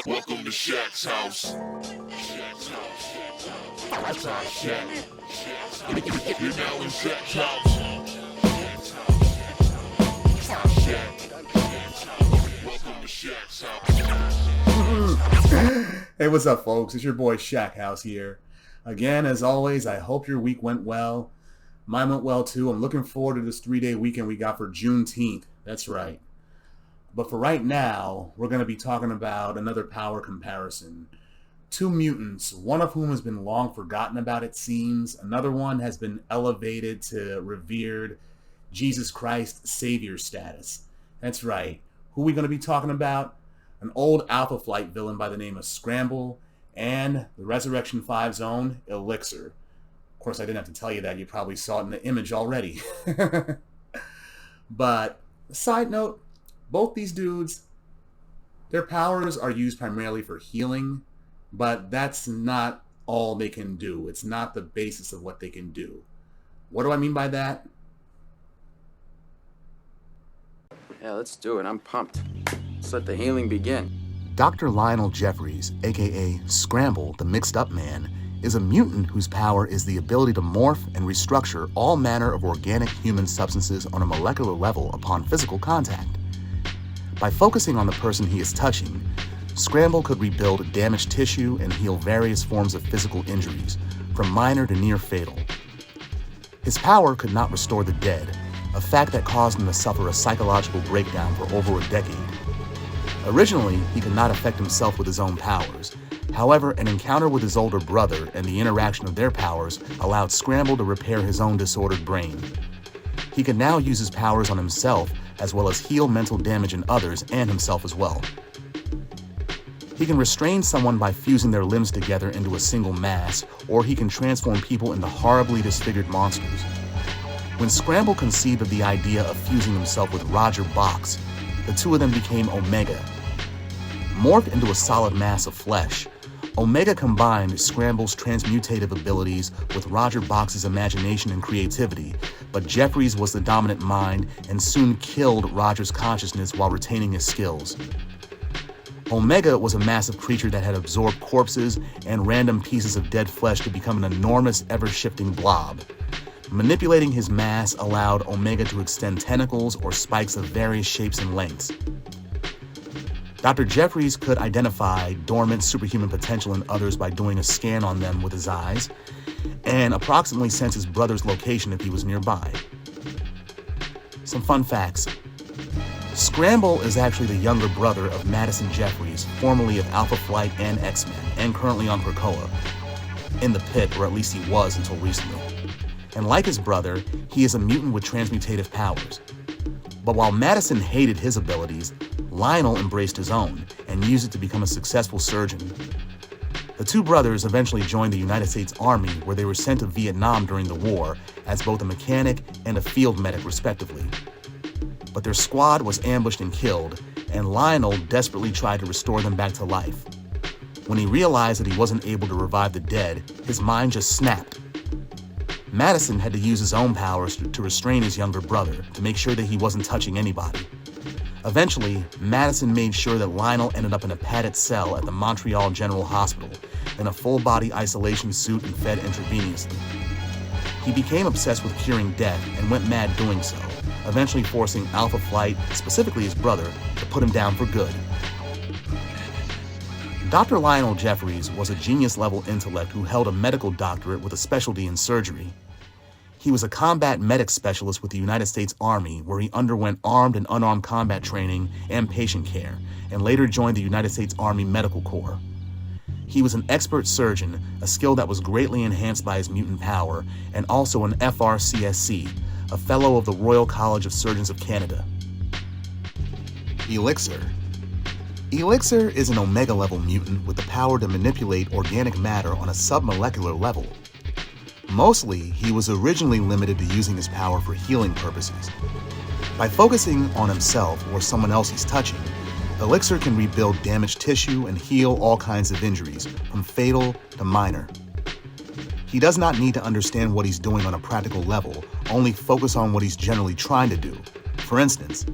Welcome to Shaq's house. That's our Shaq. You're now in Shaq's house. That's our Shaq. Welcome to Shaq's house. Hey, what's up, folks? It's your boy Shaq House here. Again, as always, I hope your week went well. Mine went well, too. I'm looking forward to this 3-day weekend we got for Juneteenth. That's right. But for right now, we're going to be talking about another power comparison. Two mutants, one of whom has been long forgotten about, it seems. Another one has been elevated to revered Jesus Christ Savior status. That's right. Who are we going to be talking about? An old Alpha Flight villain by the name of Scramble and the Resurrection 5's own Elixir. Of course, I didn't have to tell you that. You probably saw it in the image already. But, side note, both these dudes, their powers are used primarily for healing, but that's not all they can do. It's not the basis of what they can do. What do I mean by that? Yeah, let's do it. I'm pumped. Let's let the healing begin. Dr. Lionel Jeffries, aka Scramble, the mixed-up man, is a mutant whose power is the ability to morph and restructure all manner of organic human substances on a molecular level upon physical contact. By focusing on the person he is touching, Scramble could rebuild damaged tissue and heal various forms of physical injuries, from minor to near fatal. His power could not restore the dead, a fact that caused him to suffer a psychological breakdown for over a decade. Originally, he could not affect himself with his own powers. However, an encounter with his older brother and the interaction of their powers allowed Scramble to repair his own disordered brain. He can now use his powers on himself, as well as heal mental damage in others and himself as well. He can restrain someone by fusing their limbs together into a single mass, or he can transform people into horribly disfigured monsters. When Scramble conceived of the idea of fusing himself with Bochs, the two of them became Omega. Morphed into a solid mass of flesh, Omega combined Scramble's transmutative abilities with Bochs' imagination and creativity, but Jeffries was the dominant mind and soon killed Roger's consciousness while retaining his skills. Omega was a massive creature that had absorbed corpses and random pieces of dead flesh to become an enormous, ever-shifting blob. Manipulating his mass allowed Omega to extend tentacles or spikes of various shapes and lengths. Dr. Jeffries could identify dormant superhuman potential in others by doing a scan on them with his eyes, and approximately sense his brother's location if he was nearby. Some fun facts. Scramble is actually the younger brother of Madison Jeffries, formerly of Alpha Flight and X-Men, and currently on Krakoa. In the pit, or at least he was until recently. And like his brother, he is a mutant with transmutative powers. But while Madison hated his abilities, Lionel embraced his own and used it to become a successful surgeon. The two brothers eventually joined the United States Army, where they were sent to Vietnam during the war as both a mechanic and a field medic, respectively. But their squad was ambushed and killed, and Lionel desperately tried to restore them back to life. When he realized that he wasn't able to revive the dead, his mind just snapped. Madison had to use his own powers to restrain his younger brother to make sure that he wasn't touching anybody. Eventually, Madison made sure that Lionel ended up in a padded cell at the Montreal General Hospital in a full-body isolation suit and fed intravenously. He became obsessed with curing death and went mad doing so, eventually forcing Alpha Flight, specifically his brother, to put him down for good. Dr. Lionel Jeffries was a genius-level intellect who held a medical doctorate with a specialty in surgery. He was a combat medic specialist with the United States Army, where he underwent armed and unarmed combat training and patient care, and later joined the United States Army Medical Corps. He was an expert surgeon, a skill that was greatly enhanced by his mutant power, and also an FRCSC, a Fellow of the Royal College of Surgeons of Canada. Elixir. Elixir is an Omega-level mutant with the power to manipulate organic matter on a submolecular level. Mostly, he was originally limited to using his power for healing purposes. By focusing on himself or someone else he's touching, Elixir can rebuild damaged tissue and heal all kinds of injuries, from fatal to minor. He does not need to understand what he's doing on a practical level, only focus on what he's generally trying to do. For instance,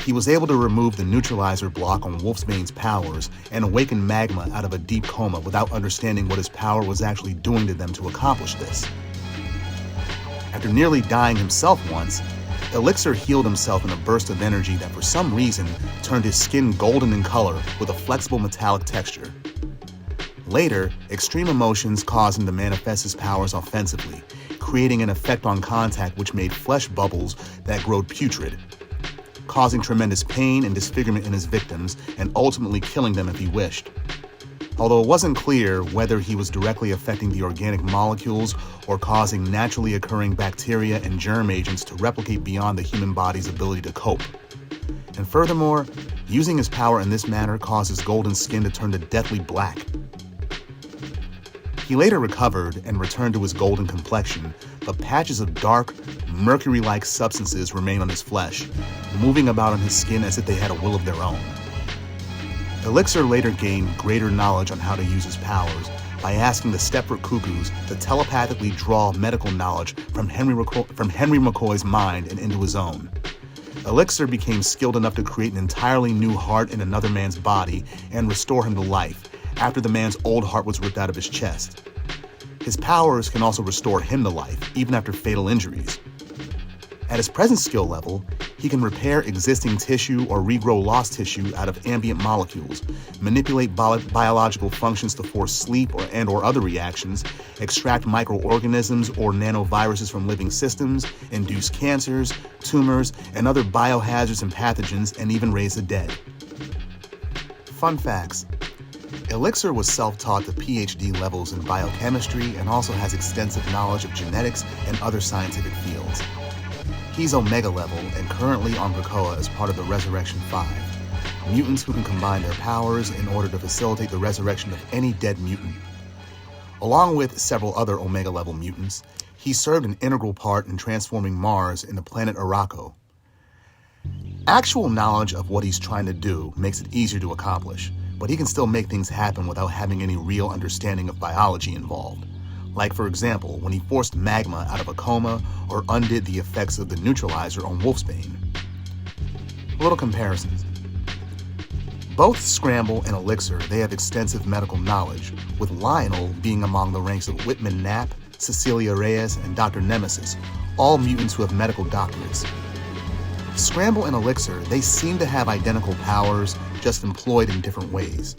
he was able to remove the neutralizer block on Wolfsbane's powers and awaken Magma out of a deep coma without understanding what his power was actually doing to them to accomplish this. After nearly dying himself once, Elixir healed himself in a burst of energy that for some reason turned his skin golden in color with a flexible metallic texture. Later, extreme emotions caused him to manifest his powers offensively, creating an effect on contact which made flesh bubbles that glowed putrid, causing tremendous pain and disfigurement in his victims and ultimately killing them if he wished. Although it wasn't clear whether he was directly affecting the organic molecules or causing naturally occurring bacteria and germ agents to replicate beyond the human body's ability to cope. And furthermore, using his power in this manner caused his golden skin to turn to deathly black. He later recovered and returned to his golden complexion, but patches of dark, mercury-like substances remain on his flesh, moving about on his skin as if they had a will of their own. Elixir later gained greater knowledge on how to use his powers by asking the Stepford Cuckoos to telepathically draw medical knowledge from Henry McCoy's mind and into his own. Elixir became skilled enough to create an entirely new heart in another man's body and restore him to life after the man's old heart was ripped out of his chest. His powers can also restore him to life, even after fatal injuries. At his present skill level, he can repair existing tissue or regrow lost tissue out of ambient molecules, manipulate biological functions to force sleep or other reactions, extract microorganisms or nanoviruses from living systems, induce cancers, tumors, and other biohazards and pathogens, and even raise the dead. Fun facts. Elixir was self-taught to PhD levels in biochemistry and also has extensive knowledge of genetics and other scientific fields. He's Omega level and currently on Krakoa as part of the Resurrection 5, mutants who can combine their powers in order to facilitate the resurrection of any dead mutant. Along with several other Omega level mutants, he served an integral part in transforming Mars into planet Arakko. Actual knowledge of what he's trying to do makes it easier to accomplish, but he can still make things happen without having any real understanding of biology involved. Like, for example, when he forced Magma out of a coma or undid the effects of the neutralizer on Wolfsbane. A little comparisons. Both Scramble and Elixir, they have extensive medical knowledge, with Lionel being among the ranks of Whitman Knapp, Cecilia Reyes, and Dr. Nemesis, all mutants who have medical doctorates. Scramble and Elixir, they seem to have identical powers, just employed in different ways.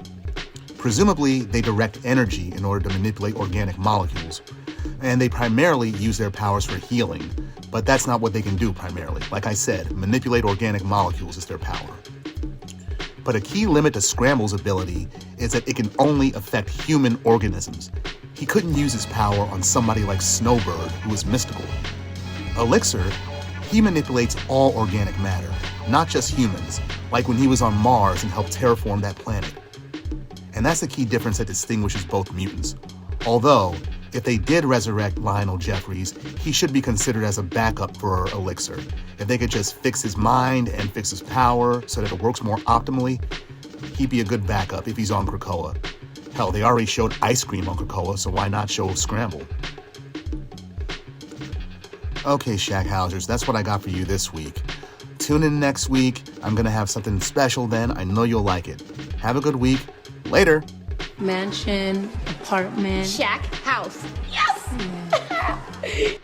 Presumably, they direct energy in order to manipulate organic molecules, and they primarily use their powers for healing, but that's not what they can do primarily. Like I said, manipulate organic molecules is their power. But a key limit to Scramble's ability is that it can only affect human organisms. He couldn't use his power on somebody like Snowbird, who is mystical. Elixir, he manipulates all organic matter, not just humans, like when he was on Mars and helped terraform that planet. And that's the key difference that distinguishes both mutants. Although, if they did resurrect Lionel Jeffries, he should be considered as a backup for Elixir. If they could just fix his mind and fix his power so that it works more optimally, he'd be a good backup if he's on Krakoa. Hell, they already showed ice cream on Krakoa, so why not show Scramble? Okay, Shackhousers, that's what I got for you this week. Tune in next week. I'm going to have something special then. I know you'll like it. Have a good week. Later. Mansion, apartment. Shack, house. Yes! Yeah.